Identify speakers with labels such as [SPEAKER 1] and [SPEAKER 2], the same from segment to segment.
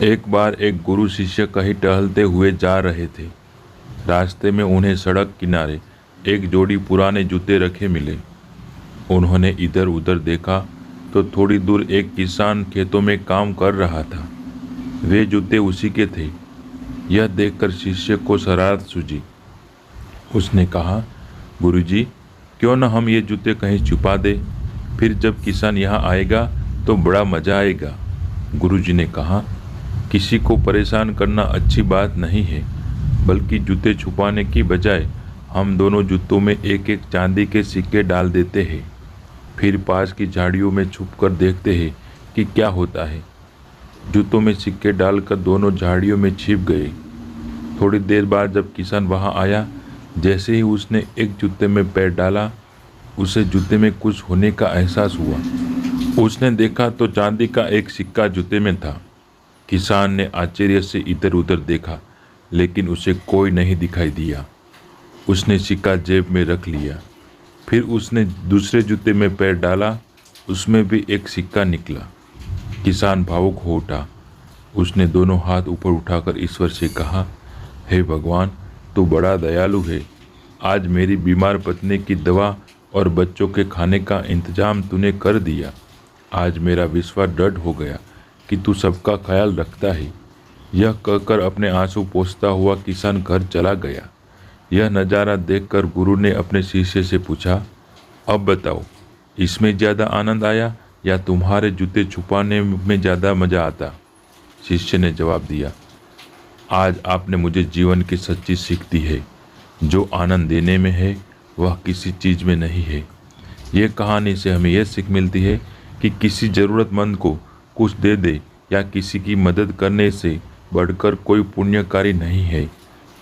[SPEAKER 1] एक बार एक गुरु शिष्य कहीं टहलते हुए जा रहे थे। रास्ते में उन्हें सड़क किनारे एक जोड़ी पुराने जूते रखे मिले। उन्होंने इधर उधर देखा तो थोड़ी दूर एक किसान खेतों में काम कर रहा था। वे जूते उसी के थे। यह देखकर शिष्य को शरारत सूझी। उसने कहा, गुरुजी, क्यों न हम ये जूते कहीं छुपा दें, फिर जब किसान यहाँ आएगा तो बड़ा मज़ा आएगा। गुरुजी ने कहा, किसी को परेशान करना अच्छी बात नहीं है, बल्कि जूते छुपाने की बजाय हम दोनों जूतों में एक एक चांदी के सिक्के डाल देते हैं। फिर पास की झाड़ियों में छुपकर देखते हैं कि क्या होता है। जूतों में सिक्के डालकर दोनों झाड़ियों में छिप गए। थोड़ी देर बाद जब किसान वहां आया, जैसे ही उसने एक जूते में पैर डाला, उसे जूते में कुछ होने का एहसास हुआ। उसने देखा तो चांदी का एक सिक्का जूते में था। किसान ने आश्चर्य से इधर उधर देखा, लेकिन उसे कोई नहीं दिखाई दिया। उसने सिक्का जेब में रख लिया। फिर उसने दूसरे जूते में पैर डाला, उसमें भी एक सिक्का निकला। किसान भावुक हो उठा। उसने दोनों हाथ ऊपर उठाकर ईश्वर से कहा, हे भगवान, तू बड़ा दयालु है। आज मेरी बीमार पत्नी की दवा और बच्चों के खाने का इंतजाम तूने कर दिया। आज मेरा विश्वास दृढ़ हो गया कि तू सबका ख्याल रखता है। यह कहकर अपने आंसू पोंछता हुआ किसान घर चला गया। यह नज़ारा देखकर गुरु ने अपने शिष्य से पूछा, अब बताओ, इसमें ज़्यादा आनंद आया या तुम्हारे जूते छुपाने में ज़्यादा मज़ा आता? शिष्य ने जवाब दिया, आज आपने मुझे जीवन की सच्ची सीख दी है। जो आनंद देने में है वह किसी चीज़ में नहीं है। ये कहानी से हमें यह सीख मिलती है कि किसी ज़रूरतमंद को कुछ दे दे या किसी की मदद करने से बढ़कर कोई पुण्य कार्य नहीं है।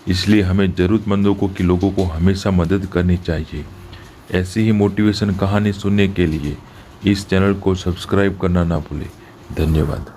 [SPEAKER 1] इसलिए हमें ज़रूरतमंदों को कि लोगों को हमेशा मदद करनी चाहिए। ऐसी ही मोटिवेशन कहानी सुनने के लिए इस चैनल को सब्सक्राइब करना ना भूलें। धन्यवाद।